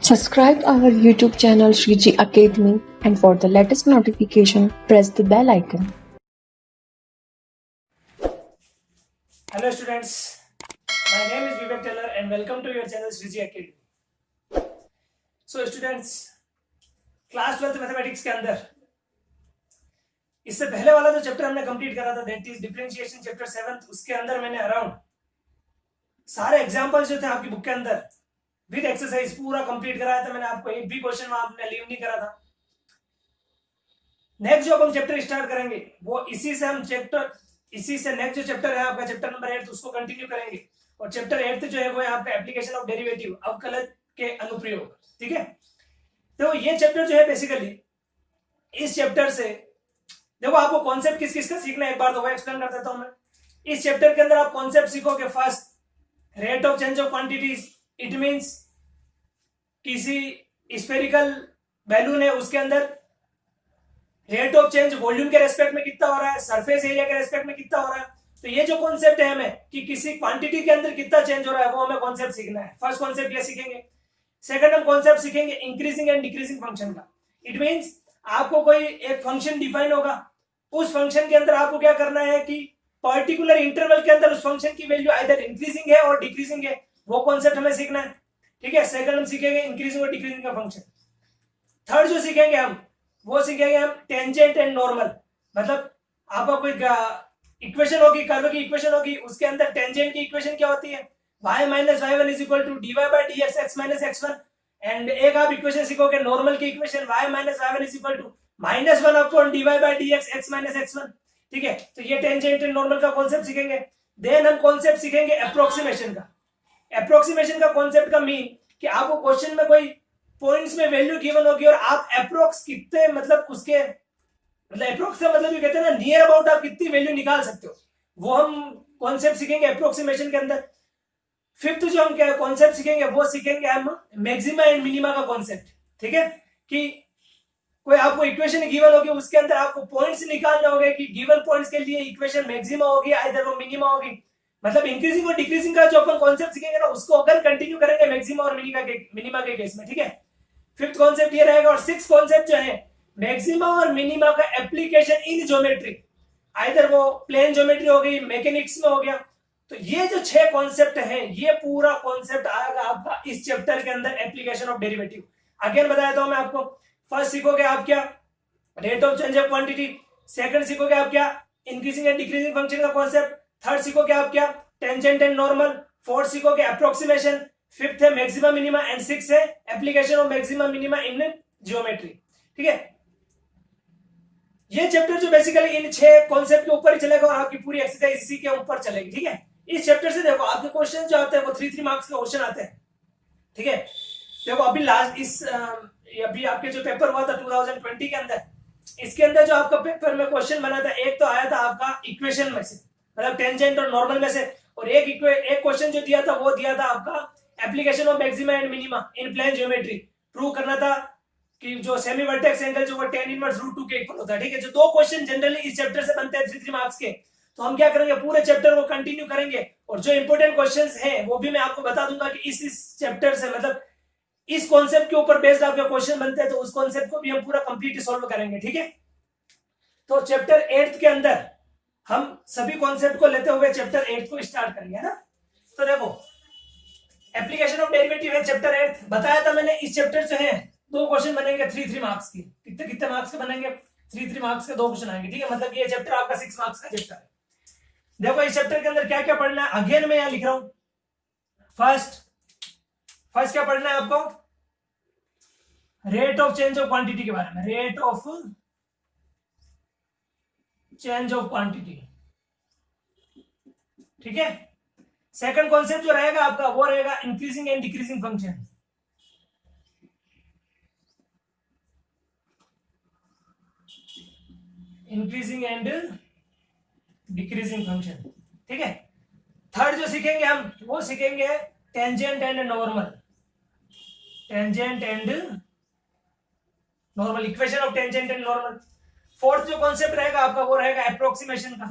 Subscribe our YouTube channel Shriji Academy, and for the latest notification press the bell icon. Hello students, my name is Vivek Taylor and welcome to your channel Shriji Academy. So students, class 12th mathematics के अंदर इससे पहले वाला जो chapter हमने complete करा था that is differentiation chapter 7, उसके अंदर मैंने अराउंड सारे एग्जांपल्स जो थे आपकी बुक के अंदर विद एक्सरसाइज पूरा कंप्लीट कराया था मैंने आपको। एक भी क्वेश्चन वहां आपने लीव नहीं करा था। नेक्स्ट जो हम चैप्टर स्टार्ट करेंगे वो इसी से नेक्स्ट जो चैप्टर है आपका चैप्टर नंबर 8 उसको कंटिन्यू करेंगे। और चैप्टर 8 जो है वो है आपका एप्लीकेशन ऑफ डेरिवेटिव, अवकलन के अनुप्रयोग। ठीक है, तो ये चैप्टर जो है बेसिकली इस चैप्टर से देखो आपको कॉन्सेप्ट किस किस का सीखना है एक बार तो वो एक्सप्लेन कर देता हूं मैं। इस चैप्टर के अंदर आप कॉन्सेप्ट सीखोगे। First, rate of change of quantities. It means किसी स्फेरिकल बैलून है उसके अंदर रेट ऑफ चेंज वॉल्यूम के रेस्पेक्ट में कितना हो रहा है, सरफेस एरिया के रेस्पेक्ट में कितना हो रहा है। तो ये जो कॉन्सेप्ट है हमें कि किसी क्वांटिटी के अंदर कितना चेंज हो रहा है वो हमें कॉन्सेप्ट सीखना है। फर्स्ट कॉन्सेप्ट ये सीखेंगे। सेकंड हम कॉन्सेप्ट सीखेंगे इंक्रीजिंग एंड डिक्रीजिंग फंक्शन का। इट मींस आपको कोई एक फंक्शन डिफाइन होगा, उस फंक्शन के अंदर आपको क्या करना है कि पर्टिकुलर इंटरवल के अंदर उस फंक्शन की वैल्यू आइदर इंक्रीजिंग है और डिक्रीजिंग है, वो कॉन्सेप्ट हमें सीखना है। ठीक है, सेकंड हम सीखेंगे इंक्रीजिंग और डिक्रीजिंग का फंक्शन। थर्ड जो सीखेंगे हम वो सीखेंगे हम टेंजेंट एंड नॉर्मल। मतलब आपका कोई इक्वेशन होगी, कर्व की इक्वेशन होगी, उसके अंदर टेंजेंट की इक्वेशन क्या होती है, y minus y1 is equal to dy by dx x minus x1। And एक आप इक्वेशन सीखोगे नॉर्मल की equation y minus y1 is equal to minus 1 upon dy by dx x minus x1। ठीक है, तो ये टेंजेंट एंड नॉर्मल का concept सीखेंगे। देन हम कॉन्सेप्ट सीखेंगे अप्रोक्सीमेशन का। अप्रोक्सीमेशन का कॉन्सेप्ट का मीन कि आपको क्वेश्चन में कोई पॉइंट्स में वैल्यू गिवन होगी और आप अप्रोक्स कितने मतलब उसके मतलब अप्रोक्स का मतलब ये कहते हैं ना नियर अबाउट आप कितनी वैल्यू निकाल सकते हो, वो हम कॉन्सेप्ट सीखेंगे अप्रोक्सीमेशन के अंदर। फिफ्थ जो हम क्या कॉन्सेप्ट सीखेंगे वो सीखेंगे हम मैक्सिमा एंड मिनिमा का कॉन्सेप्ट। ठीक है, कि कोई आपको इक्वेशन गिवन होगी उसके अंदर आपको पॉइंट्स निकालने होंगे कि गिवन पॉइंट्स के लिए इक्वेशन मैक्सिमा होगी आइदर वो मिनिमा होगी। मतलब इंक्रीजिंग और डिक्रीजिंग का जो अपन कॉन्सेप्ट सीखेंगे ना उसको अगर कंटिन्यू करेंगे मैक्सिमा और मिनिमा के केस में। ठीक है, फिफ्थ कॉन्सेप्ट ये रहेगा। और सिक्स कॉन्सेप्ट जो है मैक्सिमा और मिनिमा का एप्लीकेशन इन ज्योमेट्री, आइदर वो प्लेन ज्योमेट्री हो गई, मैकेनिक्स में हो गया। तो ये जो 6 कॉन्सेप्ट हैं ये पूरा कॉन्सेप्ट आएगा आपका इस चैप्टर के अंदर एप्लीकेशन ऑफ डेरिवेटिव। अगेन बताया था मैं आपको। फर्स्ट सीखोगे आप क्या, rate of change of quantity. Second सीखोगे आप क्या, इंक्रीजिंग एंड डिक्रीजिंग फंक्शन का कॉन्सेप्ट। थर्ड सीखोगे आप क्या, टेंजेंट एंड नॉर्मल। फोर्थ सीखोगे अप्रोक्सीमेशन। फिफ्थ है मैक्सिमा मिनिमा एंड सिक्स है application of maxima minima in geometry. ठीक है, ये चैप्टर जो बेसिकली इन 6 कॉन्सेप्ट के ऊपर ही चलेगा और आपकी पूरी एक्सरसाइज इसी के ऊपर चलेगी। ठीक है, इस चैप्टर से देखो आपके क्वेश्चन जो आते हैं वो 3 मार्क्स के क्वेश्चन आते हैं। ठीक है, देखो अभी लास्ट अभी आपके जो पेपर हुआ था 2020 के अंदर, इसके अंदर जो आपका पेपर में क्वेश्चन बना था एक तो आया था आपका इक्वेशन में से, मतलब टेंजेंट और नॉर्मल में से। और एक क्वेश्चन जो दिया था वो दिया था आपका application of maxima and minima in plane geometry. Prove करना था कि जो सेमी वर्टेक्स एंगल जो वो tan इनवर्स √2 के इक्वल होता है। ठीक है, जो 2 क्वेश्चन जनरली इस चैप्टर से बनते हैं 3 मार्क्स के, तो हम क्या करेंगे पूरे चैप्टर को कंटिन्यू करेंगे और जो इंपॉर्टेंट क्वेश्चंस हैं वो भी मैं आपको बता दूंगा कि इस चैप्टर से मतलब इस कॉन्सेप्ट के ऊपर बेस्ड आपके क्वेश्चन बनते हैं, तो उस कॉन्सेप्ट को भी हम पूरा कंप्लीट सॉल्व करेंगे। ठीक है, तो चैप्टर 8 के अंदर हम सभी कॉन्सेप्ट को लेते हुए चैप्टर 8 को स्टार्ट करेंगे ना। तो देखो एप्लीकेशन ऑफ डेरिवेटिव है चैप्टर 8। बताया था मैंने इस चैप्टर से है 2 क्वेश्चन बनेंगे 3 मार्क्स के। कितने कितने मार्क्स के बनेंगे, 3 मार्क्स के 2 क्वेश्चन आएंगे। ठीक है, मतलब ये चैप्टर आपका 6 मार्क्स का चैप्टर है। देखो इस चैप्टर के अंदर क्या क्या पढ़ना है, अगेन मैं यहां लिख रहा हूं। फर्स्ट क्या पढ़ना है आपको, rate of change of quantity के बारे में, rate of change of quantity. ठीक है, सेकंड कॉन्सेप्ट जो रहेगा आपका वो रहेगा increasing and decreasing function. Increasing and decreasing function. ठीक है, थर्ड जो सीखेंगे हम वो सीखेंगे tangent and normal. Tangent and normal, equation of tangent and normal. Fourth जो कॉन्सेप्ट रहेगा आपका वो रहेगा अप्रोक्सीमेशन का।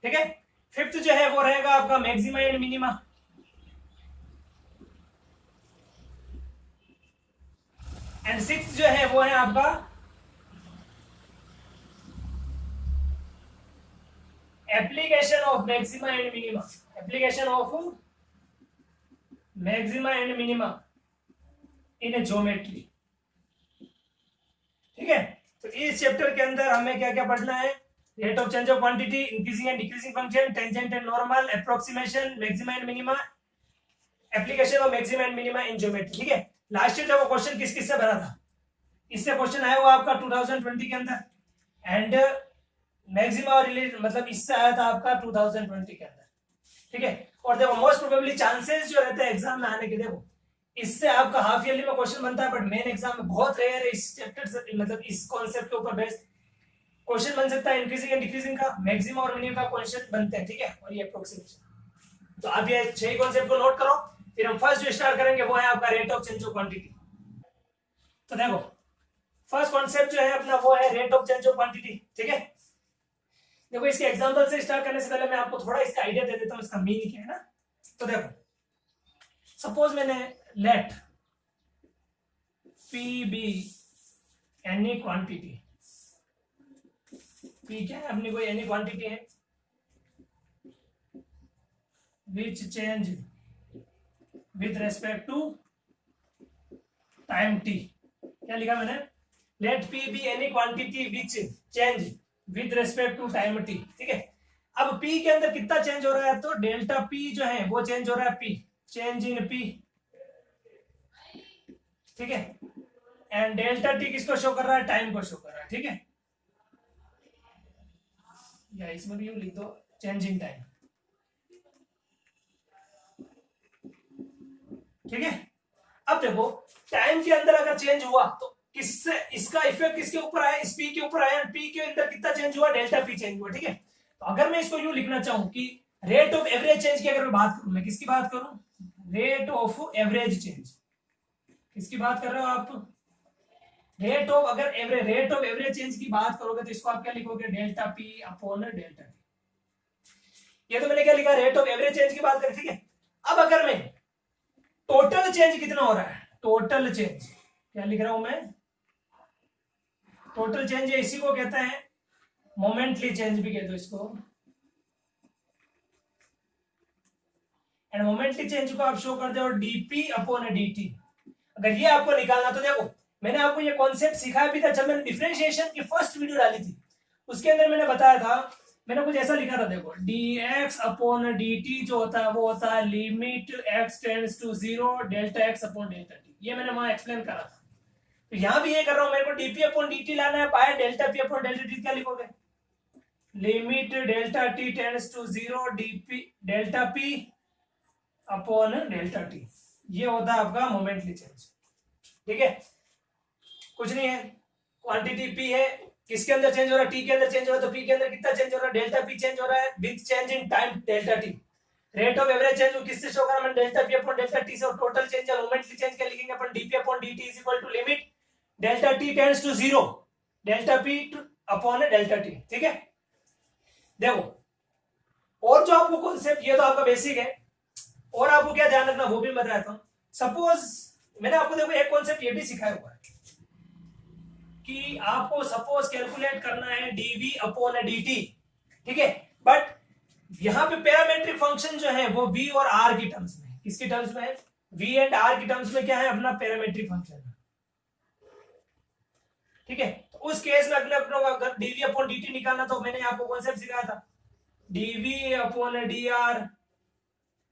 ठीक है, फिफ्थ जो है वो रहेगा आपका maxima and minima. And six जो है वो है आपका application of maxima and minima, application of maxima and minima in geometry. ठीक है, तो इस चैप्टर के अंदर हमें क्या क्या पढ़ना है, rate of change of quantity, increasing and decreasing function, tangent and normal, approximation, maxima and minima, application of maxima and minima in geometry. ठीक है, लास्ट ईयर जब वो क्वेश्चन किस किस से बना था, इससे क्वेश्चन आया हुआ आपका 2020 के अंदर, एंड मैक्सिमा और रिलेटेड मतलब इससे आया था आपका 2020 के अंदर। ठीक है, और देखो मोस्ट प्रोबेबली चांसेस जो रहते हैं एग्जाम में आने के, देखो इससे आपका हाफ ईयरली में क्वेश्चन बनता है, बट मेन एग्जाम में बहुत रेयर है इस चैप्टर से, मतलब इस कॉन्सेप्ट के ऊपर बेस्ड क्वेश्चन बन सकता है। इंक्रीजिंग एंड डिक्रीजिंग का, मैक्सिमा और मिनिमम का क्वेश्चन बनते हैं। ठीक है, और ये अप्रोक्सीमेशन। तो आप ये 6 कॉन्सेप्ट को नोट करो, फिर हम फर्स्ट जो स्टार्ट करेंगे वो है आपका rate of change of quantity. तो देखो फर्स्ट कॉन्सेप्ट जो है अपना वो है rate of change of quantity. ठीक है, देखो इसके एग्जांपल से स्टार्ट करने से पहले मैं आपको थोड़ा इसका आइडिया दे देता हूं इसका मीनिंग क्या है ना। तो देखो सपोज मैंने let P be any quantity, P क्या है अपनी कोई एनी क्वांटिटी है which change with respect to time T. क्या लिखा मैंने, let P be any quantity which change with respect to time T. ठीक है, अब p के अंदर कितना चेंज हो रहा है, तो डेल्टा p जो है वो चेंज हो रहा है, p चेंज इन p। ठीक है, एंड डेल्टा t किसको शो कर रहा है, टाइम को शो कर रहा है। ठीक है, या इसमें भी लिख दो चेंज इन टाइम। ठीक है, अब देखो टाइम के अंदर अगर चेंज हुआ तो किससे इसका इफेक्ट किसके ऊपर आया, इस p के ऊपर आया, p के अंदर कितना चेंज हुआ, डेल्टा p चेंज हुआ। ठीक है, तो अगर मैं इसको यूं लिखना चाहूं कि रेट ऑफ एवरेज चेंज की अगर मैं बात करूं, मैं किसकी बात करूं, रेट ऑफ एवरेज चेंज, किसकी बात कर रहे हो आप, रेट ऑफ, अगर average rate of average change की बात करोगे तो इसको आप क्या लिखोगे, delta p upon delta t। ये तो मैंने क्या लिखा, रेट ऑफ एवरेज चेंज की बात करी। ठीक है, अब अगर मैं टोटल चेंज कितना हो रहा है, टोटल चेंज क्या लिख रहा हूं मैं, टोटल चेंज है, इसी को कहते हैं मोमेंटली चेंज भी कहते हो इसको, एंड मोमेंटली चेंज को आप शो कर दो dp अपॉन dt। अगर ये आपको निकालना, तो देखो मैंने आपको ये कॉन्सेप्ट सिखाया भी था जब मैंने डिफरेंशिएशन की फर्स्ट वीडियो डाली थी, उसके अंदर मैंने बताया था, मैंने कुछ ऐसा लिखा था, देखो dx अपॉन dt जो होता है वो होता है limit x tends to 0 delta x upon delta t। ये मैंने वहां एक्सप्लेन करा था, तो यहां भी ये कर रहा हूं, मेरे को dp अपॉन dt लाना है, by delta p upon delta t क्या लिखोगे, limit delta t tends to 0 dp delta p upon delta t। ये होता है आपका मोमेंटली चेंज। ठीक है, कुछ नहीं है, क्वांटिटी p है, किसके अंदर चेंज हो रहा है, t के अंदर चेंज हो रहा है, तो p के अंदर कितना चेंज हो रहा है, डेल्टा p चेंज हो रहा है with change in time delta t। Rate of average change किससे शो करा मैंने, delta p upon delta t से, और टोटल चेंज या मोमेंटली चेंज क्या लिखेंगे अपन, dp upon dt is equal to limit delta t tends to 0 delta p upon delta t। ठीक है, देखो और जो आपको कॉन्सेप्ट, ये तो आपका बेसिक है, और आपको क्या ध्यान रखना वो भी मैं बताता हूं। सपोज मैंने आपको देखो एक कॉन्सेप्ट ये भी सिखाया हुआ है कि आपको सपोज कैलकुलेट करना है dv अपॉन dt। ठीक है, बट यहां पे पैरामेट्रिक फंक्शन जो है वो v और r की टर्म्स में, किसकी टर्म्स में है, v एंड r की टर्म्स में क्या है, अपना पैरामेट्रिक फंक्शन है। ठीक है, तो उस केस में अगर dv अपॉन dt निकालना, तो मैंने आपको कॉन्सेप्ट सिखाया था dv upon dr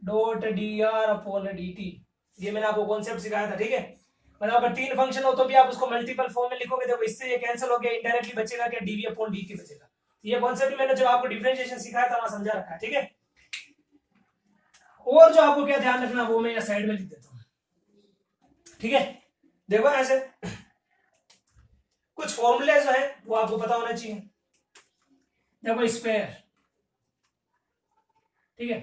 dot dr upon dt, ये मैंने आपको कॉन्सेप्ट सिखाया था। ठीक है, मतलब अगर 3 फंक्शन हो तो भी आप उसको मल्टीपल फॉर्म में लिखोगे, देखो इससे ये कैंसिल हो गया, इनडायरेक्टली बचेगा क्या, dv अपॉन dt बचेगा। ये कॉन्सेप्ट मैंने जब आपको डिफरेंशिएशन सिखाया था वहां समझा रखा है। ठीक है, और जो आपको क्या ध्यान रखना वो मैं यहाँ साइड में लिख देता हूं। ठीक है, देखो ऐसे कुछ फॉर्मूले जो है वो आपको पता होना चाहिए। देखो स्फेयर, ठीक है,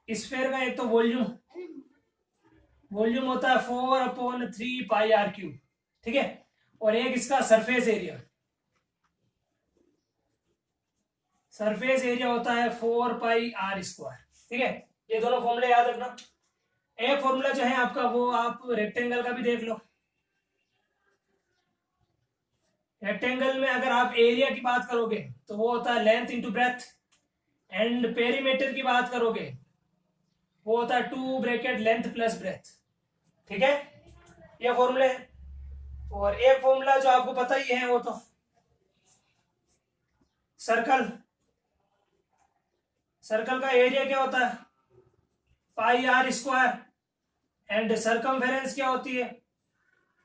स्फेयर का एक तो वॉल्यूम होता है 4 अपॉन 3 पाई आर क्यूब। ठीक है, और एक इसका सरफेस एरिया, सरफेस एरिया होता है 4 पाई आर स्क्वायर। ठीक है, ये दोनों फॉर्मूले याद रखना। एक फॉर्मूला जो है आपका वो आप रेक्टेंगल का भी देख लो, रेक्टेंगल में अगर आप एरिया की बात करोगे तो वो होता है length into breadth, and perimeter की बात करोगे वो होता है 2 ब्रैकेट लेंथ प्लस ब्रेथ। ठीक है, ये फॉर्मूले है। और एक फॉर्मूला जो आपको पता ही है वो तो सर्कल का एरिया क्या होता है पाई आर स्क्वायर, एंड सरकमफेरेंस क्या होती है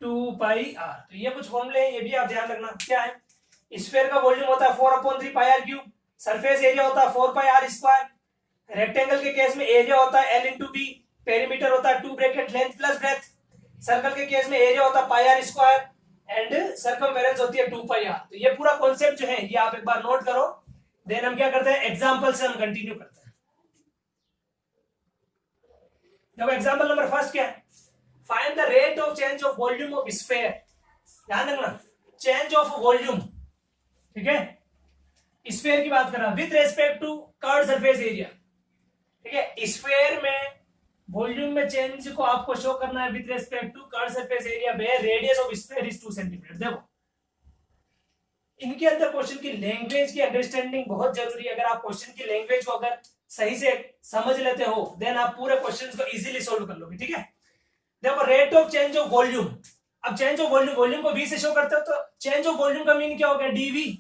2 पाई आर। तो ये कुछ फॉर्मूले हैं, ये भी आप ध्यान रखना। क्या है, स्फीयर का वॉल्यूम होता है 4/3 पाई आर क्यूब, सरफेस एरिया होता है 4 पाई आर स्क्वायर, रेक्टेंगल के केस में एरिया होता है एल इंटू बी, पेरीमीटर होता है 2 bracket length plus breadth, circle के केस में एरिया होता है पाई आर स्क्वायर एंड सरकमफेरेंस होती है 2 पाई आर। तो ये पूरा कॉन्सेप्ट जो है ये आप एक बार नोट करो, देन हम क्या करते हैं एग्जांपल से हम कंटिन्यू करते हैं। देखो एग्जांपल नंबर फर्स्ट क्या है, find the rate of change of volume of sphere. ध्यान रखना, चेंज ऑफ वॉल्यूम, ठीक है, स्फीयर की बात कर रहा हूं with respect to curved surface area. ठीक है, स्फीयर में वॉल्यूम में चेंज को आपको शो करना है with respect to curved surface area where radius of sphere is 2 centimetre. देखो इनके अंदर क्वेश्चन की लैंग्वेज की अंडरस्टैंडिंग बहुत जरूरी है। अगर आप क्वेश्चन की लैंग्वेज को अगर सही से समझ लेते हो देन आप पूरे क्वेश्चन को इजीली सोल्व कर लोगे। ठीक है, देखो rate of change of volume, अब चेंज ऑफ वॉल्यूम को v से शो करते हो तो चेंज ऑफ वॉल्यूम का मीन क्या हो गया dv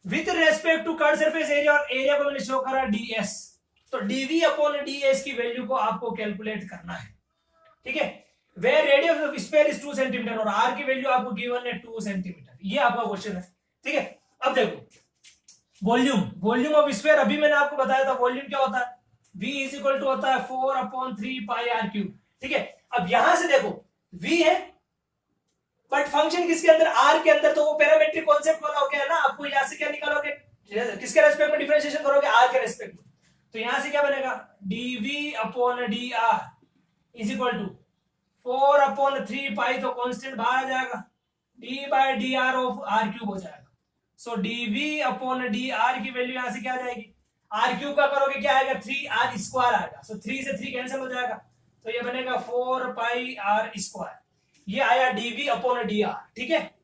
with respect to curved surface area, और एरिया को मैंने शो करा ds, तो dv अपॉन ds की वैल्यू को आपको कैलकुलेट करना है। ठीक है, where radius of sphere is 2 centimetre और r की वैल्यू आपको गिवन है 2 सेंटीमीटर। ये आपका क्वेश्चन है। ठीक है, अब देखो वॉल्यूम ऑफ स्फीयर, अभी मैंने आपको बताया था वॉल्यूम क्या होता है v इज इक्वल टू होता है 4/3 पाई आर क्यूब। ठीक है, अब यहां से देखो v है बट फंक्शन किसके अंदर r के अंदर, तो वो पैरामेट्रिक कॉन्सेप्ट वाला हो गया ना। आपको यहां से क्या निकालोगे, किसके रेस्पेक्ट में डिफरेंशिएशन करोगे r के रेस्पेक्ट में, तो यहां से क्या बनेगा dv upon dr is equal to 4/3 pi, तो कांस्टेंट बाहर आ जाएगा, d by dr of r cube हो जाएगा। सो dv अपॉन dr की वैल्यू यहां से क्या आ जाएगी, r क्यूब का करोगे क्या आएगा 3r स्क्वायर आएगा। सो 3 से 3 कैंसिल हो जाएगा, तो ये बनेगा 4 पाई r स्क्वायर। ये आया dv अपॉन dr। ठीक है,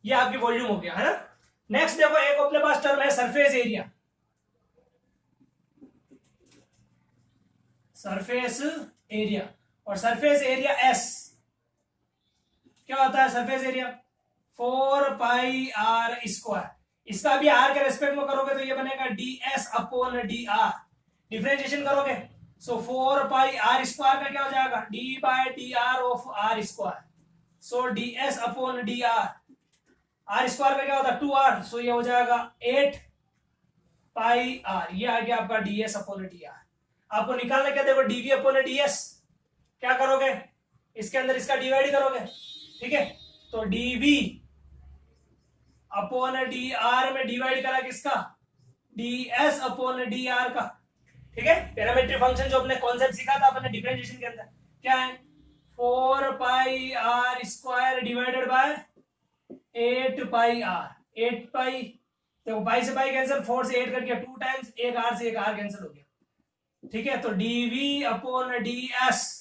ये आपकी वॉल्यूम हो गया है ना। नेक्स्ट देखो एक अपने पास टर्म है सरफेस एरिया, और सरफेस एरिया s क्या होता है, सरफेस एरिया 4 पाई r स्क्वायर, इसका भी r के रेस्पेक्ट में करोगे तो ये बनेगा ds अपॉन dr, डिफरेंशिएशन करोगे सो 4 पाई r स्क्वायर का क्या हो जाएगा d by dr of r square, so ds upon dr, r square का क्या होता है 2r, सो ये हो जाएगा 8 पाई r, ये आ गया आपका ds अपॉन dr। आपको निकालना क्या, देखो dv अपॉन ds क्या करोगे, इसके अंदर इसका डिवाइड करोगे। ठीक है, तो dv अपॉन dr में डिवाइड करा किसका, ds अपॉन dr का। ठीक है, पैरामेट्रिक फंक्शन जो अपने कॉन्सेप्ट सीखा था अपने डिफरेंशिएशन के अंदर क्या है 4 पाई r square divided by 8 pi r, 8 पाई, देखो पाई से पाई कैंसिल, 4 से 8 करके 2 टाइम्स, एक r से एक r कैंसिल हो गया। ठीक है, तो dv upon ds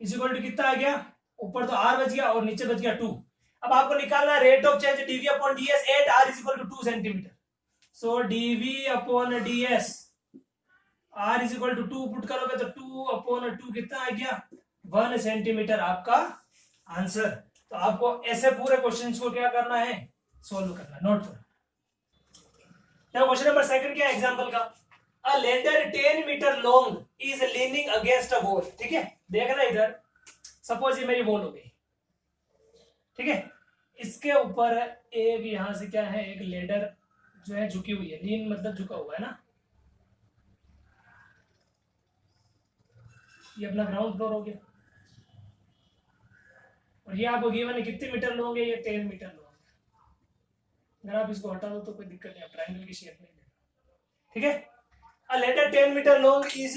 is equal to कितना आ गया, ऊपर तो r बच गया और नीचे बच गया 2। अब आपको निकालना है rate of change dv upon ds, 8r is equal to 2 centimetre, so dv upon ds r is equal to 2 put करोगे तो 2 अपॉन 2 कितना आ गया 1 सेंटीमीटर आपका आंसर। तो आपको ऐसे पूरे क्वेश्चंस को क्या करना है, सोल्व करना, नोट करो। देखो क्वेश्चन नंबर सेकंड क्या है एग्जांपल का, a ladder 10 metre long is leaning against a wall. ठीक है, देखना इधर, सपोज ये मेरी वॉल हो गई। ठीक है, इसके ऊपर एक यहां से क्या है, एक लेडर जो है झुकी हुई है, लीन मतलब झुका हुआ है ना, ये अपना ग्राउंड फ्लोर हो गया, और ये आपको गिवन है कितने मीटर लॉन्ग है, ये 10 मीटर लॉन्ग है। अगर आप इसको हटा दो तो कोई दिक्कत नहीं, ट्रायंगल की शेप में देगा। ठीक है, a ladder 10 meter long is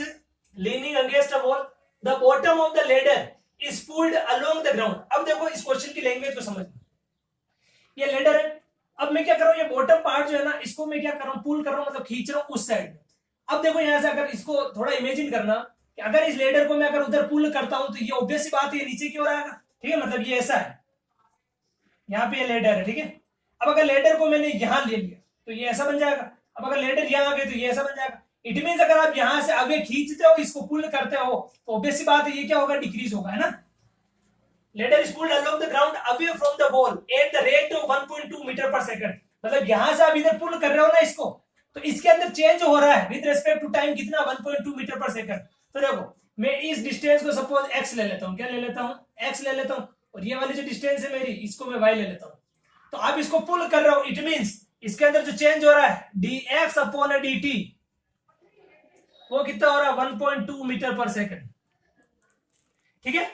leaning against a wall, the bottom of the ladder is pulled along the ground। अब देखो इस क्वेश्चन की लैंग्वेज को समझ, ये लेडर है, अब मैं क्या कर रहा हूं, ये बॉटम पार्ट जो है ना इसको मैं क्या कर रहा हूं, पुल कर रहा हूं, मतलब खींच रहा हूं उस साइड में। अब देखो यहां से अगर इसको थोड़ा इमेजिन करना कि अगर इस लेडर को मैं अगर उधर पुल करता हूं तो ये ऑब्वियस सी बात है नीचे की ओर आएगा। ठीक है, मतलब ये ऐसा है, यहाँ पे ये लेडर है, ठीक है। अब अगर लेडर को मैंने यहाँ ले लिया तो ये ऐसा बन जाएगा। अब अगर लेडर यहाँ आ गए तो ये ऐसा बन जाएगा। इट मीन्स अगर आप यहाँ से आगे खींचते हो, इसको पुल करते हो, तो ऑब्वियस सी बात है ये क्या होगा, डिक्रीज होगा, है ना। Ladder is pulled along the ground away from the wall at the rate of 1.2 metre per second. मतलब यहां से आप इधर पुल कर रहे हो ना इसको, तो इसके अंदर चेंज हो रहा है विद रिस्पेक्ट टू टाइम कितना, 1.2 मीटर पर सेकंड। तो देखो मैं इस डिस्टेंस को सपोज x ले लेता हूं, क्या ले लेता हूं, x ले लेता हूं, और ये वाली जो डिस्टेंस है मेरी, इसको मैं y ले लेता हूं। तो आप इसको पुल कर रहे हो, इट मींस इसके अंदर जो चेंज हो रहा है dx अपॉन dt, वो कितना हो रहा है, 1.2 मीटर पर सेकंड, ठीक है।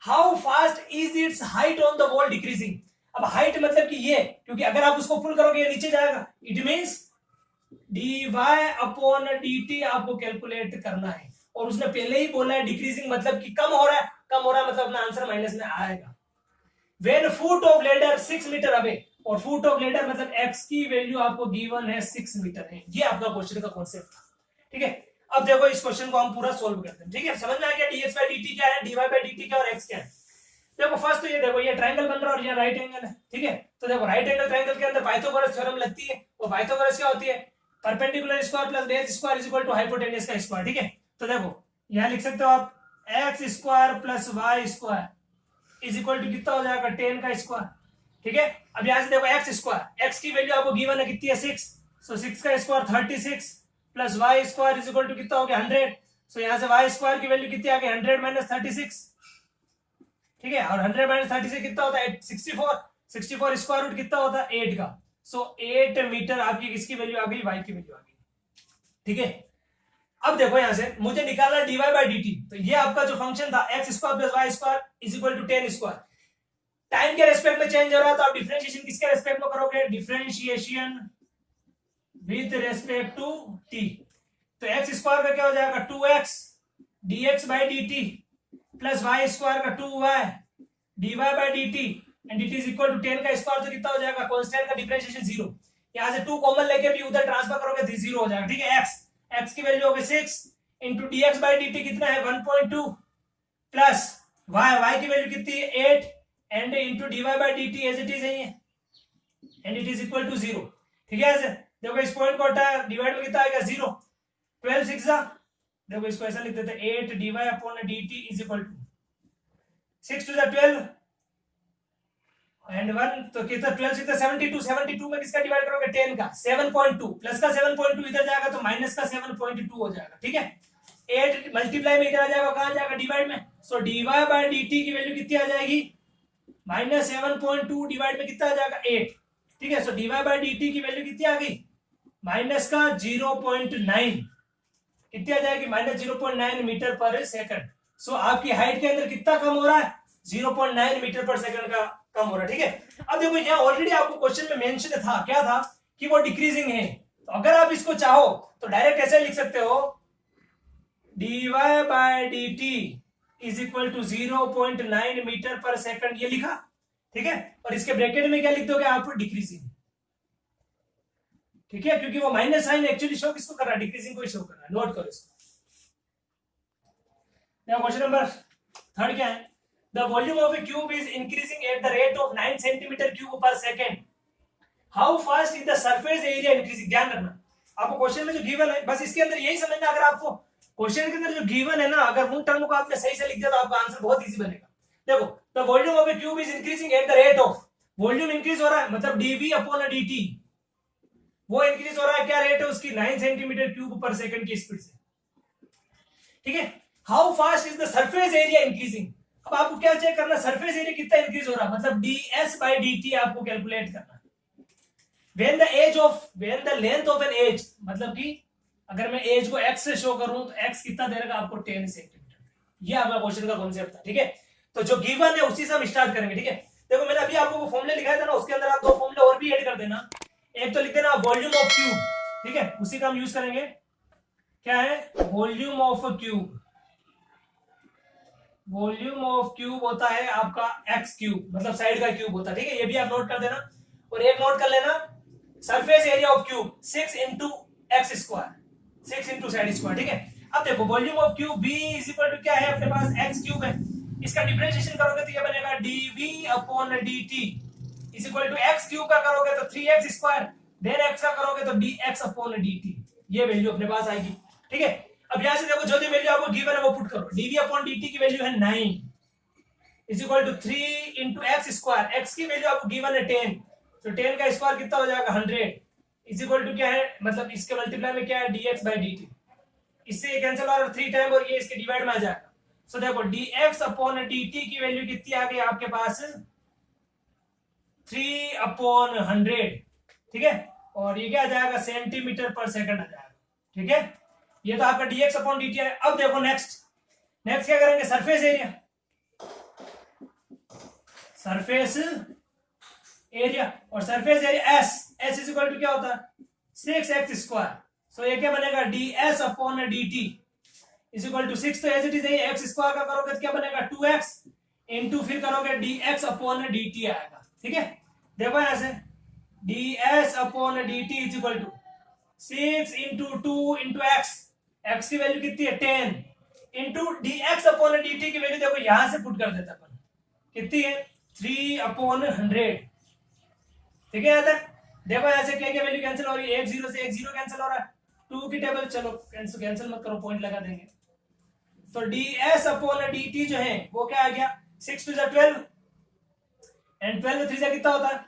How fast is it's height on the wall decreasing. अब हाइट मतलब कि ये, क्योंकि अगर आप उसको पुल करोगे ये नीचे जाएगा, it means dy upon dt आपको कैलकुलेट करना है। और उसने पहले ही बोला है डिक्रीजिंग मतलब कि कम हो रहा है, कम हो रहा है मतलब अपना आंसर माइनस में आएगा। When foot of ladder 6 metre away, और फुट ऑफ लेडर मतलब x की वैल्यू आपको गिवन है 6 मीटर है। ये आपका क्वेश्चन का कॉन्सेप्ट था, ठीक है। अब देखो इस क्वेश्चन को हम पूरा सोल्व करते हैं, ठीक है। समझ में आ गया dx by dt क्या है, dy by dt क्या और x क्या है। देखो फर्स्ट तो ये देखो ये ट्रायंगल बन रहा है और ये राइट एंगल है, ठीक है। तो देखो राइट एंगल ट्रायंगल के अंदर पाइथागोरस थ्योरम लगती है। वो पाइथागोरस क्या होती है, perpendicular square plus base square is equal to hypotenuse का स्क्वायर, ठीक है। तो देखो यहां लिख सकते हो आप x square plus y square is equal to कितना हो जाएगा, 10 का स्क्वायर, ठीक है। अब यहां से देखो एक्स स्क्वायर, एक्स की वैल्यू आपको गिवन है कितनी है, 6, सो 6 का square 36 plus y square is equal to कितना हो गया, 100। सो यहां से वाई स्क्वायर की वैल्यू कितनी आ गई, 100 माइनस 36, ठीक है। और 100 माइनस 36 कितना होता है, 64, 64 स्क्वायर रूट कितना होता है, 8 का। सो 8 मीटर आपकी किसकी वैल्यू आ गई, वाई की वैल्यू आ गई, ठीक है। अब देखो यहां से मुझे निकालना dy by dt, तो ये आपका जो फंक्शन था x square plus y square is equal to 10 square, time के रेस्पेक्ट में चेंज हो रहा है, तो आप डिफरेंशिएशन किसके रेस्पेक्ट में करोगे, differentiation with respect to t। तो एक्स स्क्वायर का क्या हो जाएगा, 2x dx by dt plus y square का 2y dy by dt and dt is equal to 10 का स्क्वायर, तो कितना हो जाएगा, कांस्टेंट का डिफरेंशिएशन 0। यहां से 2 कॉमन लेके भी उधर ट्रांसफर करोगे तो 0 हो जाएगा, ठीक है। x की वैल्यू हो गई 6 इंटू dx by dt कितना है, 1.2 प्लस y की वैल्यू कितनी है, 8 and into dy by dt as it is है and it is equal to 0, ठीक है। ऐसे देखो इस पॉइंट को हटा, डिवाइड में कितना आएगा, 0, 12 6 देखो इसको ऐसा लिख देते हैं, 8 dy upon dt is equal to 6 to 12 and 1, तो कितना 12 6 72, 72 में किसका डिवाइड करोगे, 10 का, 7.2 प्लस का 7.2 इधर जाएगा तो माइनस का 7.2 हो जाएगा, ठीक है। 8 मल्टीप्लाई में इधर आ जाएगा, कहां जाएगा, डिवाइड में। सो dy by dt की वैल्यू कितनी आ जाएगी, माइनस 7.2 डिवाइड में कितना आ जाएगा, 8, ठीक है। सो dy by dt की वैल्यू कितनी आ गई, माइनस का 0.9, कितनी आ जाएगी, माइनस 0.9 मीटर पर सेकंड। सो आपकी हाइट के अंदर कितना कम हो रहा है, 0.9 मीटर पर सेकंड का कम हो रहा है, ठीक है। अब देखो यहाँ ऑलरेडी आपको क्वेश्चन में मेंशन था, क्या था कि वो डिक्रीजिंग है। तो अगर आप इसको चाहो तो डायरेक्ट ऐसे लिख सकते हो, dy by dt is equal to 0.9 metre per second, ये लिखा, ठीक है। और इसके ब्रैकेट में क्या लिख दोगे आप, डिक्रीजिंग, ठीक है, क्योंकि वो माइनस साइन एक्चुअली शो किसको कर रहा है, डिक्रीजिंग को शो कर रहा है, नोट करो इसको। क्वेश्चन नंबर 3 क्या है, the volume of a cube is increasing at the rate of 9 centimeter cube per second. How fast is the surface area increasing? ध्यान रखना, आपको क्वेश्चन में जो गिवन है बस इसके अंदर यही समझना। अगर आपको क्वेश्चन के अंदर जो गिवन है ना, अगर उन टर्म को आपने सही से लिख दिया तो आपका आंसर बहुत इजी बनेगा। देखो the volume of a cube is increasing at the rate of, volume increase हो रहा है मतलब dv अपॉन dt, वो इंक्रीज हो रहा है, क्या रेट है उसकी, 9 सेंटीमीटर क्यूब पर सेकंड की स्पीड से, ठीक है। How fast is the surface area increasing, अब आपको क्या चेक करना, सरफेस एरिया कितना इंक्रीज हो रहा है, मतलब ds by dt आपको कैलकुलेट करना। when the length of an edge, मतलब कि अगर मैं एज को x से शो करूं तो x कितना दे देगा आपको, 10 सेंटीमीटर। ये आपका क्वेश्चन का कॉन्सेप्ट था, ठीक है। तो जो गिवन है उसी से हम स्टार्ट करेंगे, ठीक है। देखो मैंने अभी आपको वो फॉर्मूले लिखाया था ना, उसके अंदर आप 2 फॉर्मूले और भी ऐड कर देना। एक तो लिख देना वॉल्यूम ऑफ क्यूब, ठीक है, उसी का हम यूज करेंगे। क्या है, volume of cube, volume of cube होता है आपका एक्स क्यूब, मतलब साइड का क्यूब होता है, ठीक है। ये भी आप नोट कर देना। और एक नोट कर लेना, surface area of cube 6 into x square, 6 into side square, ठीक है। अब देखो volume of cube v is equal to क्या है, अपने पास एक्स क्यूब है, इसका डिफरेंशिएशन करोगे तो ये बनेगा dv upon dt is equal to x cube का करोगे तो 3x², देन x का करोगे तो dx/dt, ये वैल्यू अपने पास आएगी। ठीक है, अब यहां से देखो जो जो वैल्यू आपको गिवन है वो पुट करो। dv/dt की वैल्यू है 9 is equal to 3 into x², x की वैल्यू आपको गिवन है 10, तो 10 का स्क्वायर कितना हो जाएगा 100 इज इक्वल टू क्या है, मतलब इसके मल्टीप्लाई में क्या है dx/dt, इससे ये कैंसिल हो रहा है 3 टाइम और ये इसके डिवाइड में आ जाएगा। सो देखो dx/dt की वैल्यू कितनी आ गई आपके पास 3/100, ठीक है, और ये क्या आ जाएगा सेंटीमीटर पर सेकंड आ जाएगा। ठीक है, ये तो आपका dx/dt है। अब देखो नेक्स्ट क्या करेंगे, सरफेस एरिया, और surface area s is equal to क्या होता है 6x², सो ये क्या बनेगा ds/dt इज इक्वल टू 6, तो एज इट इज x² का करोगे तो क्या बनेगा 2x इंटू फिर करोगे dx/dt आएगा। ठीक है, देखो यहां से ds/dt is equal to 6 into 2 into x की वैल्यू कितनी है 10 इंटू dx/dt की वैल्यू देखो यहां से पुट कर देता अपन, कितनी है 3/100। ठीक है, यहाँ तक देखो यहां से क्या वैल्यू कैंसिल हो रही है, 1 0 से 1 0 कैंसिल हो रहा है, 2 की टेबल चलो कैंसिल मत करो, पॉइंट लगा देंगे। तो ds/dt जो है वो क्या आ गया 6 2 12 एंड 12 में 3 से कितना होता है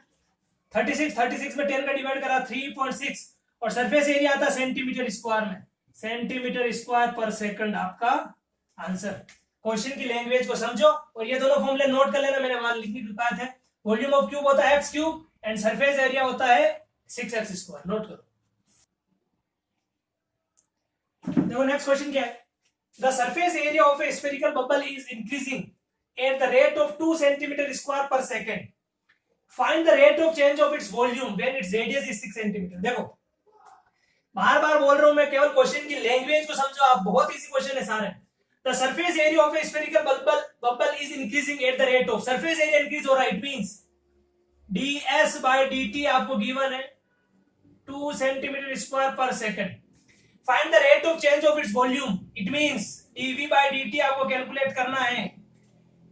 36 में 10 का डिवाइड करा 3.6, और सरफेस एरिया आता है सेंटीमीटर स्क्वायर में, सेंटीमीटर स्क्वायर पर सेकंड आपका आंसर। क्वेश्चन की लैंग्वेज को समझो और ये दोनों फॉर्मूले नोट कर लेना, मैंने वहां लिखने की बात है। वॉल्यूम ऑफ क्यूब होता है x³ एंड सरफेस एरिया होता है 6x², नोट करो। देखो नेक्स्ट क्वेश्चन क्या है, the surface area of a spherical bubble is increasing at the rate of 2 centimetre square per second, find the rate of change of its volume when its radius is 6 centimetre. देखो बार बार बोल रहा हूं मैं, केवल question की language को समझो आप, बहुत इजी क्वेश्चन है सारे। The surface area of a spherical bubble is increasing at the rate of, surface area increase हो रहा है, इट मींस ds/dt आपको गिवन है 2 centimetre square per second, find the rate of change of its volume, it means dv/dt आपको calculate करना है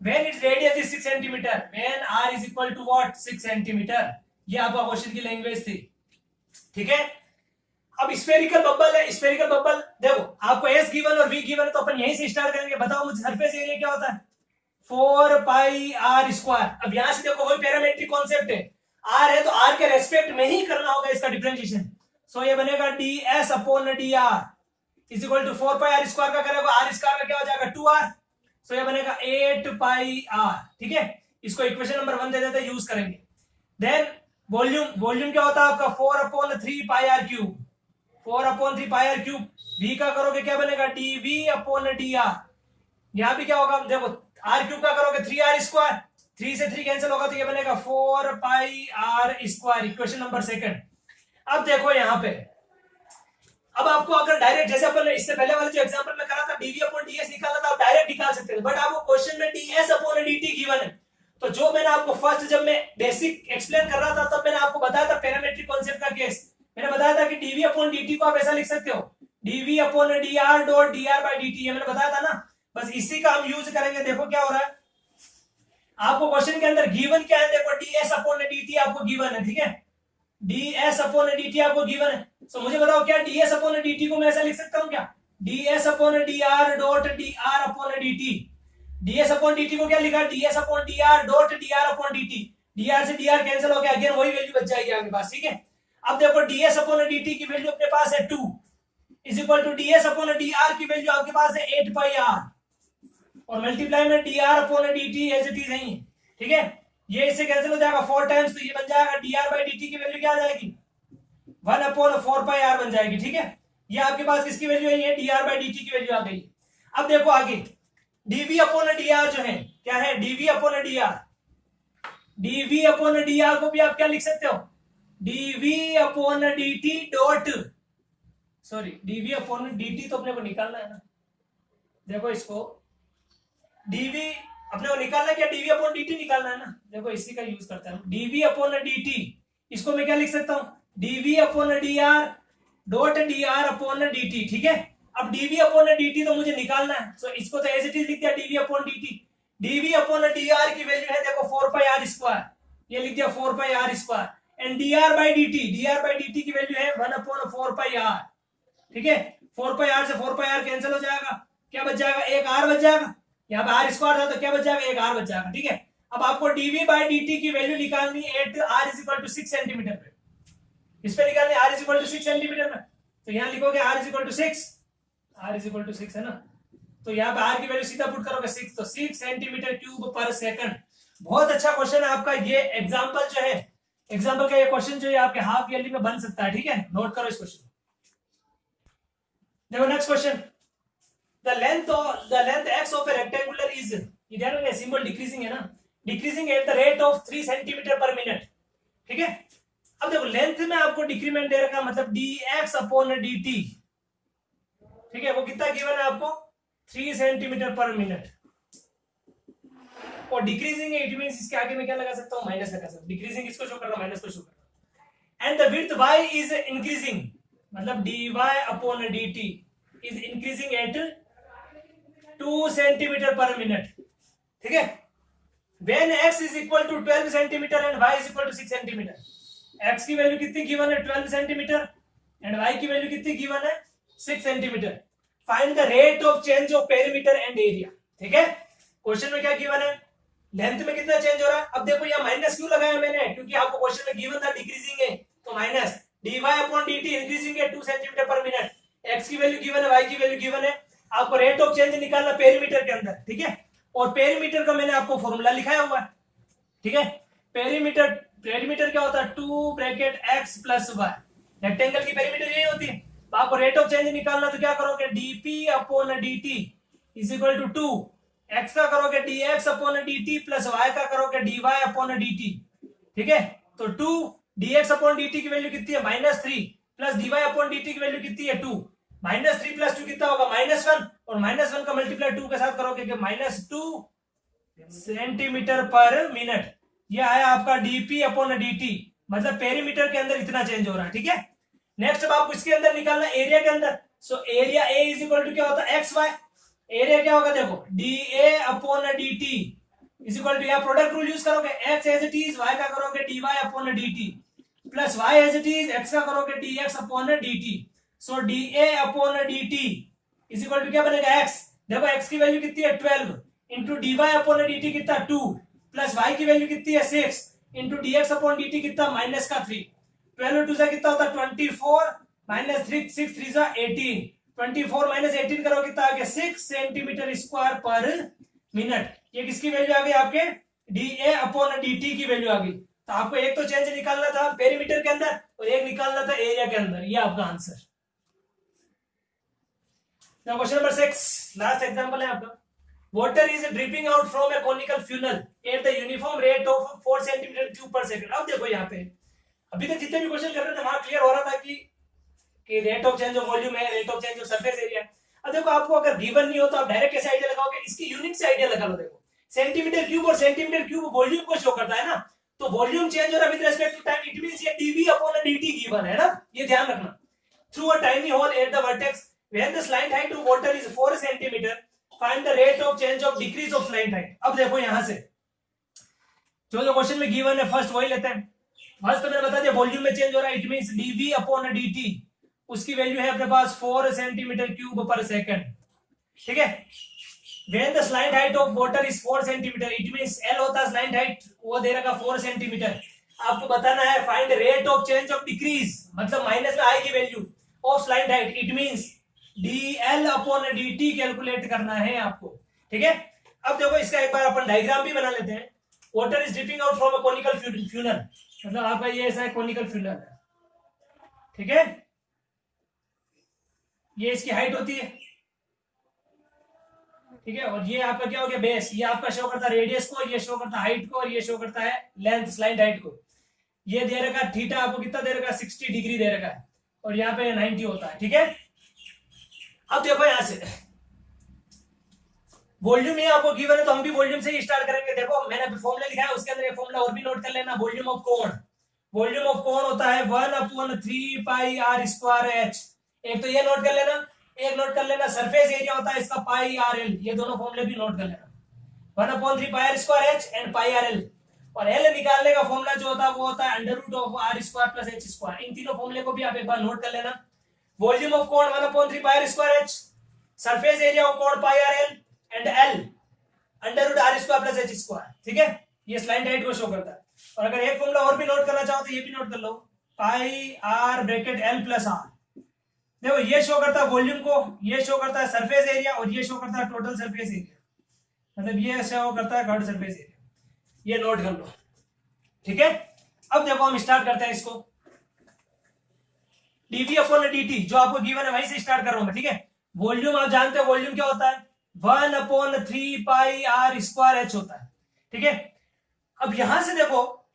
when its radius is 6 centimeter, when r is equal to what 6 centimeter, ये आपका question की language थी। ठीक है, अब स्फेरिकल बबल है, स्फेरिकल बबल देखो आपको s गिवन और v गिवन है, तो अपन यहीं से स्टार्ट करेंगे। बताओ मुझे सरफेस एरिया क्या होता है 4πr²। अब यहां से देखो वही पैरामेट्रिक कॉन्सेप्ट है, r है तो r के रेस्पेक्ट में ही करना होगा इसका डिफरेंशिएशन, सो ये बनेगा ds/dr is equal to 4πr² का करेगा r² का क्या हो जाएगा 2r, सो ये बनेगा 8πr। ठीक है, इसको इक्वेशन नंबर 1 दे देते हैं, यूज करेंगे। देन वॉल्यूम क्या होता है आपका 4/3πr³, 4/3πr³, v का करोगे क्या बनेगा dv/dr, यहां भी क्या होगा देखो r³ का करोगे 3r², 3 से 3 कैंसिल होगा तो ये बनेगा 4πr², इक्वेशन नंबर 2। अब देखो यहां पे, अब आपको अगर डायरेक्ट जैसे अपन इससे पहले वाले जो एग्जांपल में करा था dv/ds निकालना था, आप डायरेक्ट निकाल सकते थे, बट आपको क्वेश्चन में ds/dt गिवन है, तो जो मैंने आपको फर्स्ट जब मैं बेसिक एक्सप्लेन कर रहा था तब मैंने आपको बताया था पैरामेट्रिक कॉन्सेप्ट का केस, मैंने बताया था कि dv/dt को आप ऐसा लिख सकते हो dv/dr.dr/dt, ये मैंने बताया था ना, बस इसी का हम यूज करेंगे। देखो क्या हो रहा है, आपको क्वेश्चन के अंदर गिवन क्या है, देखो ds/dt आपको गिवन है, ठीक है, ds/dt आपको गिवन है, सो मुझे बताओ क्या ds/dt को मैं ऐसा लिख सकता हूं क्या ds/dr.dr/dt, ds/dt को क्या लिखा ds/dr.dr/dt, dr से dr कैंसिल हो गया, अगेन वही वैल्यू बच जाएगी आपके पास। ठीक है, अब देखो ds/dt की वैल्यू अपने पास है 2 इज इक्वल टू ds/dr की वैल्यू आपके पास है 8πr, और मल्टीप्लाई में dr/dt एज इट इज है। ठीक है, ये इससे कैंसिल हो जाएगा 4 टाइम्स, तो ये बन जाएगा dr/dt की वैल्यू क्या आ जाएगी 1/4πr बन जाएगी। ठीक है, ये आपके पास किसकी वैल्यू है, dr/dt की वैल्यू आ गई। अब देखो आगे dv/dr जो है क्या है dv/dr, dv/dr को भी आप क्या लिख सकते हो dv/dt डॉट, सॉरी dv/dt तो अपने को निकालना है ना, देखो इसको dv अपने को निकालना है क्या dv/dt निकालना है ना, देखो इसी का यूज करता है dv/dt, इसको मैं क्या लिख सकता हूं dv/dr.dr/dt। ठीक है, अब dv/dt तो मुझे निकालना है, सो इसको तो एज इट इज लिख दिया dv/dt, dv/dr की वैल्यू है देखो 4πr², ये लिख दिया 4 pi r square and d r by d t की वैल्यू है 1/4 पाई आर। ठीक है, 4 पाई आर से 4 पाई आर कैंसिल हो जाएगा, क्या बच जाएगा, एक आर बच जाएगा। यहाँ पे आर स्क्वायर था तो क्या बच जाएगा, एक आर बच जाएगा। ठीक है, अब आपको डीवी बाई डी टी की वैल्यू निकालनी at r is equal to 6 centimetre पे। इस पे निकालनी r is equal to 6 centimetre में, तो यहाँ लिखोगे r is equal to 6, r is equal to 6 है ना, तो यहाँ पे आर की वैल्यू सीधा पुट करोगे 6, तो 6 सेंटीमीटर क्यूब पर सेकंड। बहुत अच्छा क्वेश्चन है आपका ये एग्जाम्पल जो है, एग्जाम्पल का ये क्वेश्चन जो है आपके हाफ ईयरली में बन सकता है। ठीक है, नोट करो इस क्वेश्चन। देखो next question, the length x of A rectangular is, ये ध्यान रखना सिंबल डिक्रीजिंग है ना, decreasing eight the rate of 3 centimetre per minute. ठीक है, अब देखो लेंथ में आपको डिक्रीमेंट दे रखा, मतलब dx अपॉन dt। ठीक है, वो कितना गिवन है आपको, 3 सेंटीमीटर पर मिनट। और डिक्रीजिंग है, इट मींस इसके आगे में क्या लगा सकता हूं, माइनस लगा सकता हूं। डिक्रीजिंग किसको शो कर रहा हूं, माइनस को शो कर रहा हूं। And the width y is increasing, मतलब dy upon dt is increasing at 2 centimetre per minute. ठीक है, when x is equal to 12 centimetre and y is equal to 6 centimetre, x की वैल्यू कितनी given है, 12 centimetre and y की value कितनी given है, 6 centimetre. Find the rate of change of perimeter and area. ठीक है, क्वेश्चन में क्या गिवन है, लेंथ में कितना चेंज हो रहा है। अब देखो यहाँ माइनस क्यों लगाया मैंने, क्योंकि आपको क्वेश्चन में गिवन था डिक्रीजिंग है, तो minus dy upon dt increasing है 2 सेंटीमीटर पर मिनट, x की वैल्यू गिवन है, y की वैल्यू गिवन है, आपको रेट ऑफ चेंज निकालना पेरीमीटर के अंदर। ठीक है, और पेरीमीटर का मैंने आपको फॉर्मूला लिखाया हुआ है। ठीक है, पेरीमीटर क्या होता है, 2 bracket x plus y, rectangle की पेरीमीटर यही होती है। तो आपको रेट ऑफ चेंज निकालना, तो क्या करोगे, dp upon dt is equal to 2, x का करोगे dx upon dt plus y का करोगे dy अपॉन dt। ठीक है, तो 2 dx अपॉन dt की वैल्यू कितनी है, -3 प्लस dy अपॉन dt की वैल्यू कितनी है, 2। -3 प्लस 2 कितना होगा, -1, और -1 का मल्टीप्लाई 2 के साथ करोगे कि -2 सेंटीमीटर पर मिनट। ये आया आपका dp अपॉन dt, मतलब पेरीमीटर के अंदर इतना चेंज हो रहा है। ठीक है, नेक्स्ट अब आपको इसके अंदर निकालना एरिया के अंदर। So area a is equal to क्या होता है, xy। एरिया क्या होगा, देखो dA upon dt is equal to, यहाँ प्रोडक्ट रूल यूज करोगे, x as it is, y का करोगे dy upon dt plus y as it is, x का करोगे dx upon dt। So dA upon dt is equal to क्या बनेगा, x। देखो x की वैल्यू कितनी है, 12 इंटू dy अपॉन dt कितना 2 प्लस y की वैल्यू कितनी है 6 इंटू dx अपॉन dt कितना -3। 12 2 से कितना होता है 24 -3 6 3 जा 18, 24 माइनस 18 करो कितना आ गया, 6 सेंटीमीटर स्क्वायर पर मिनट। ये किसकी वैल्यू आ गई, आपके dA अपॉन dt की वैल्यू आ गई। तो आपको एक तो चेंज निकालना था पेरीमीटर के अंदर और एक निकालना था एरिया के अंदर। ये आपका answer. Now question number 6, last example है आपका। Water is dripping out from A conical funnel at the uniform rate of 4 centimetre cube पर सेकंड। अब देखो यहाँ पे अभी तक जितने भी क्वेश्चन कर रहे थे वहां क्लियर हो रहा था कि rate of change of volume है, rate of change of surface area. अब देखो आपको अगर गिवन नहीं हो तो आप डायरेक्ट कैसे आइडिया लगाओगे, इसकी यूनिट से आइडिया लगा लो। देखो सेंटीमीटर क्यूब और सेंटीमीटर क्यूब वॉल्यूम को शो करता है ना, तो वॉल्यूम चेंज हो रहा है with respect to time, it means ये dV अपॉन dt गिवन है ना, ये ध्यान रखना। Through a tiny hole at the vertex when the slide height of water is 4 centimetre, find the rate of change of decrease of slide height. अब देखो यहां से जो क्वेश्चन में गिवन है फर्स्ट वही लेते हैं। फर्स्ट तो मैंने बता दिया वॉल्यूम में चेंज हो रहा है, it means dV upon dt, उसकी वैल्यू है अपने पास 4 सेंटीमीटर क्यूब पर सेकंड। ठीक है, when the slide height of water is 4 centimetre, it means L होता है स्लाइड हाइट, वो दे रखा 4 सेंटीमीटर। आपको बताना है find rate of change of decrease, मतलब माइनस में आएगी value of slide height, it means dL upon dt calculate करना है आपको। ठीक है, अब देखो इसका एक बार अपन डायग्राम भी बना लेते हैं। Water is dripping out from a conical funnel, मतलब आपका ये ऐसा कॉनिकल फ्यूनल है। ठीक है, ये इसकी हाइट होती है। ठीक है, और ये आपका क्या हो गया, बेस। ये आपका शो करता है रेडियस को, ये शो करता है हाइट को, और ये शो करता है लेंथ स्लाइड हाइट को। ये दे रखा थीटा आपको कितना दे रखा, 60 डिग्री दे रखा है, और यहाँ पे 90 होता है। ठीक है, अब देखो यहां से वॉल्यूम ये आपको गिवन है, तो हम भी वॉल्यूम से ही स्टार्ट करेंगे। देखो मैंने फॉर्मूला लिखा है, उसके अंदर एक फॉर्मूला और भी नोट कर लेना। वॉल्यूम ऑफ कोण, वॉल्यूम ऑफ कोण होता है 1/3 पाई r स्क्वायर h। एक तो ये नोट कर लेना, एक नोट कर लेना सरफेस एरिया होता है इसका पाई r l। ये दोनों फॉर्मूले भी नोट कर लेना, 1/3 pi r square h and pi r l। और एल निकालने का फॉर्मूला जो होता है वो होता है under root of r square plus h square. इन तीनों फॉर्मूले को भी आप एक बार नोट कर लेना। Volume of cone 1/3 pi r square h, surface area of cone pi r l, and l under root r square plus h square. ठीक है, ये स्लाइड डाइट को शो करता है। और अगर एक फॉर्मूला और भी नोट करना चाहो तो ये भी नोट कर लो, pi r bracket l plus r. देखो ये शो करता है वॉल्यूम को, ये शो करता है सरफेस एरिया, और ये शो करता है टोटल सरफेस एरिया, मतलब ये शो करता है कर्व्ड सरफेस एरिया। ये नोट कर लो। ठीक है, अब देखो हम स्टार्ट करते हैं इसको। dv अपॉन dt जो आपको गिवन है वहीं से स्टार्ट कर रहा हूं मैं। ठीक है, वॉल्यूम आप जानते हैं, वॉल्यूम क्या होता है 1/3 पाई आर स्क्वायर एच होता है। ठीक है, अब यहां से देखो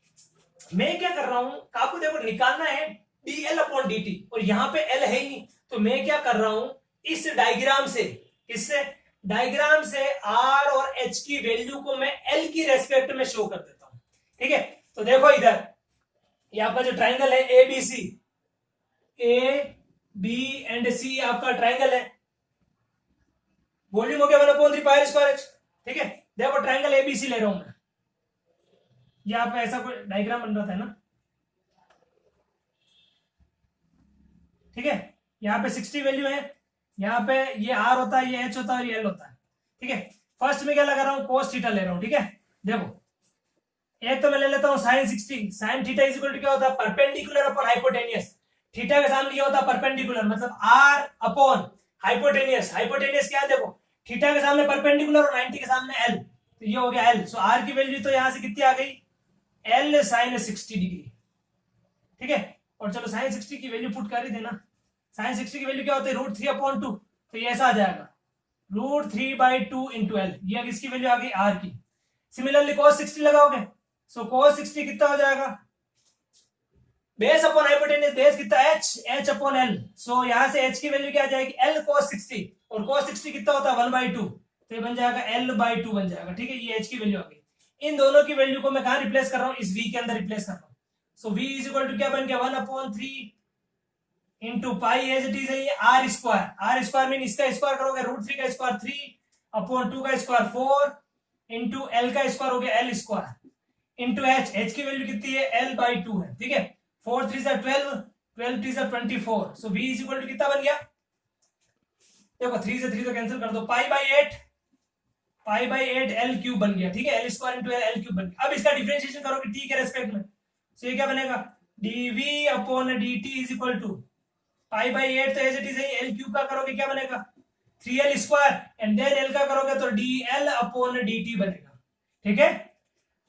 मैं क्या कर रहा हूं, आपको देखो निकालना है dl अपॉन dt, और यहां पे l है ही नहीं, तो मैं क्या कर रहा हूं इस डायग्राम से, इससे डायग्राम से r और h की वैल्यू को मैं l की रेस्पेक्ट में शो कर देता हूं। ठीक है, तो देखो इधर ये आपका जो ट्राइंगल है A B C, A B and C आपका ट्राइंगल है, वॉल्यूम हो गया 1/3 पाई आर स्क्वायर एच। ठीक है, देखो ट्राइंगल ए बी सी ले रहा हूं मैं, ये आपका ऐसा कोई डायग्राम बन रहा था ना। ठीक है, यहाँ पे 60 वैल्यू है, यहाँ पे ये आर होता है, ये एच होता है और ये एल होता है। ठीक है, फर्स्ट में क्या लगा रहा हूं कोस थीटा ले रहा हूं। ठीक है, देखो एक तो मैं ले लेता हूं sine 60, sine theta is equal to क्या होता है परपेंडिकुलर अपॉन हाइपोटेनियस। थीटा के सामने क्या होता है परपेंडिकुलर, मतलब आर अपॉन हाइपोटेनियस। हाइपोटेनियस क्या है देखो, थीटा के सामने परपेंडिकुलर और 90 के सामने एल, तो ये हो गया एल। सो आर की वैल्यू तो यहां से कितनी आ गई एल साइन 60 डिग्री। ठीक है, और चलो साइन 60 की वैल्यू पुट कर ही देना। साइन 60 की वैल्यू क्या होती है √3/2, तो ये ऐसा आ जाएगा √3/2 इंटू एल, ये इसकी वैल्यू आ गई आर की। सिमिलरली cos 60 लगाओगे, सो cos 60 कितना हो जाएगा बेस अपॉन हाइपोटेन्यूज, बेस कितना h अपॉन l, सो यहां से h की वैल्यू क्या आ जाएगी l cos 60, और cos 60 कितना होता है 1/2, तो ये बन जाएगा l/2 बन जाएगा। ठीक है, ये h की वैल्यू आ गई। इन दोनों की वैल्यू को मैं कहां रिप्लेस कर रहा हूं इस v के अंदर रिप्लेस कर रहा हूं। So v is equal to क्या बन गया 1/3 into pi as it is है ये r square. R square mean इसका स्क्वायर करोगे √3 का स्क्वायर 3/2 का स्क्वायर 4 इंटू एल का स्क्वायर हो गया l square into h. H की वैल्यू कितनी है l/2 है। ठीक है, 4 3 12, 12 3 24, so v is equal to कितना बन गया, देखो 3 से 3 तो कैंसिल कर दो, पाई/8 एल क्यूब बन गया। ठीक है, L square into L cube बन गया। अब इसका डिफरेंशिएशन करोगे टी के रेस्पेक्ट में, सो ये क्या बनेगा dv upon dt is equal to पाई/8 तो एज इट इज है, एल क्यूब का करोगे क्या बनेगा 3l square, and then L का करोगे तो dl अपॉन dt बनेगा। ठीक है,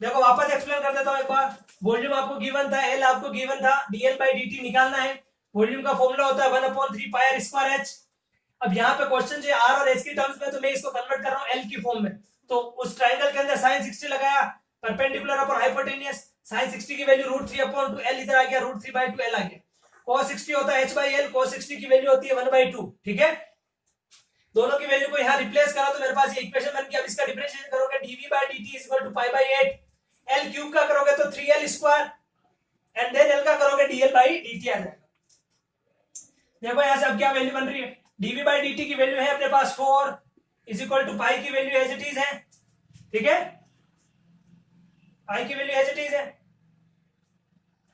देखो वापस एक्सप्लेन कर देता हूं एक बार। वॉल्यूम आपको गिवन था, एल आपको गिवन था, dl/dt निकालना है। वॉल्यूम का फॉर्मूला होता है 1/3 पाई आर स्क्वायर एच। अब यहाँ पे क्वेश्चन जो आर और एच की टर्म्स में, तो मैं इसको कन्वर्ट कर रहा हूँ एल की फॉर्म में। तो उस ट्राइंगल के अंदर साइन 60 लगाया, परपेंडिकुलर अपॉन हाइपोटेनियस, साइन 60 की वैल्यू √3/2 एल इधर आ गया, √3/2 एल आ गया। cos 60 होता है h/l, cos 60 की वैल्यू होती है 1/2। ठीक है, दोनों की वैल्यू को यहाँ रिप्लेस करा तो मेरे पास ये इक्वेशन बन गया। अब इसका डिफरेंशिएशन करोगे dv/dt इज इक्वल टू पाई/8, एल क्यूब का करोगे तो 3l square, and then L का करोगे dl/dt आ जाएगा। देखो यहां से अब क्या वैल्यू बन रही है, dv/dt की वैल्यू है अपने पास 4 इज इक्वल टू पाई की वैल्यू एज इट इज है। ठीक है, पाई की वैल्यू एज इट इज है,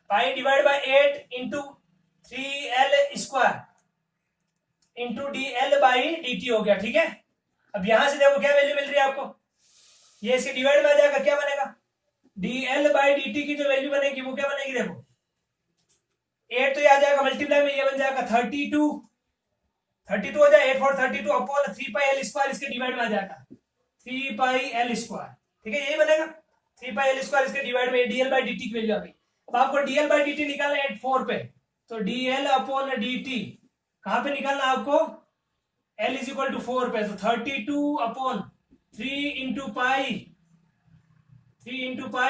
pi divide by 8 into 3l square into dl/dt हो गया। ठीक है, अब यहां से देखो क्या वैल्यू मिल रही है आपको, ये इसके डिवाइड में आ जाएगा, क्या बनेगा dl/dt की जो वैल्यू बनेगी वो क्या बनेगी, देखो 8 तो ये आ जाएगा मल्टीप्लाई में, ये बन जाएगा 32 हो जाए 8 4 32 अपॉन 3 पाई एल स्क्वायर, इसके डिवाइड में आ जाएगा 3 पाई एल स्क्वायर। ठीक है, यही बनेगा 3 पाई एल स्क्वायर, इसके डिवाइड में dl/dt की वैल्यू आ गई। अब आपको dl/dt निकालना है 4 पे, तो dl अपॉन dt कहां पे निकालना आपको l इज इक्वल टू 4 पे, तो 32 upon 3 into pi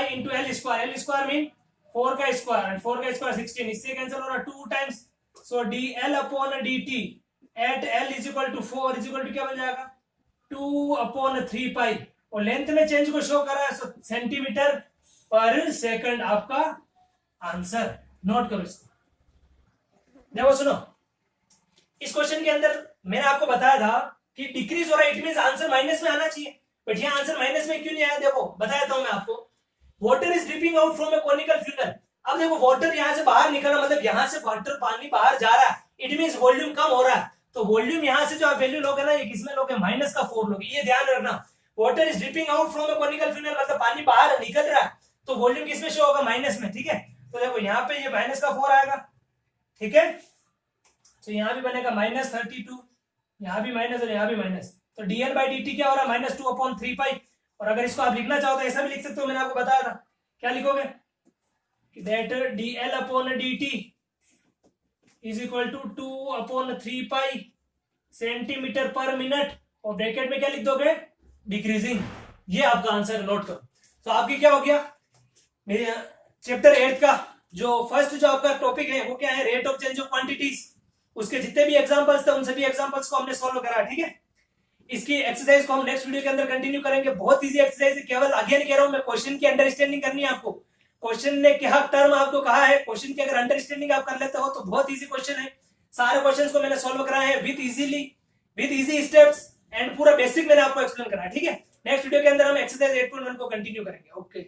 into L square mean 4 का स्क्वायर, एंड 4 का स्क्वायर 16, इससे कैंसिल होना 2 times, so dl upon dt at l is equal to 4 is equal to क्या बन जाएगा 2 अपॉन 3 पाई, और लेंथ में चेंज को शो करा है, सो सेंटीमीटर पर सेकंड आपका आंसर। नोट करो इसको। देखो सुनो, इस क्वेश्चन के अंदर मैंने आपको बताया था कि डिक्रीज हो रहा है, इट मींस आंसर माइनस में आना चाहिए, बट यहाँ आंसर माइनस में क्यों नहीं आया, देखो बताया था मैं आपको। Water is dripping out from A conical funnel. अब देखो वाटर यहाँ से बाहर निकला, मतलब यहाँ से वाटर पानी बाहर जा रहा है, इट मींस वॉल्यूम कम हो रहा है। तो वॉल्यूम यहाँ से जो आप वैल्यू लोगे ना, ये किसमें लोगे, माइनस का 4 लोगे, ये ध्यान रखना। Water is dripping out from A conical funnel, मतलब पानी बाहर निकल रहा है, तो वॉल्यूम किसमें शो होगा, माइनस में। ठीक है, तो देखो यहाँ पे ये माइनस का 4 आएगा। ठीक है, तो यहाँ भी बनेगा -32, यहाँ भी माइनस और यहाँ भी माइनस, तो dl/dt क्या हो रहा है, -2/3 और अगर इसको आप लिखना चाहो तो ऐसा भी लिख सकते हो, मैंने आपको बताया था। क्या लिखोगे कि that dl/dt is equal to 2/3 centimetre per minute, और ब्रैकेट में क्या लिख दोगे, डिक्रीजिंग। ये आपका आंसर, नोट करो। तो आपकी क्या हो गया, मेरे चैप्टर 8 का जो फर्स्ट जो आपका टॉपिक है वो क्या है, rate of change of quantities. उसके जितने भी एग्जांपल्स थे उन सभी एग्जांपल्स को हमने सॉल्व करा। ठीक है, इसकी एक्सरसाइज को हम नेक्स्ट वीडियो के अंदर कंटिन्यू करेंगे। बहुत इजी एक्सरसाइज है, केवल अगेन कह रहा हूं मैं, क्वेश्चन की अंडरस्टैंडिंग करनी है आपको। क्वेश्चन ने क्या टर्म आपको कहा है, क्वेश्चन की अगर अंडरस्टैंडिंग आप कर लेते हो तो बहुत इजी क्वेश्चन है। सारे क्वेश्चंस को मैंने सॉल्व कराए हैं विद इजी स्टेप्स एंड पूरा बेसिक मैंने आपको एक्सप्लेन करा। ठीक है, नेक्स्ट वीडियो के अंदर हम एक्सरसाइज 8.1 को कंटिन्यू करेंगे। ओके।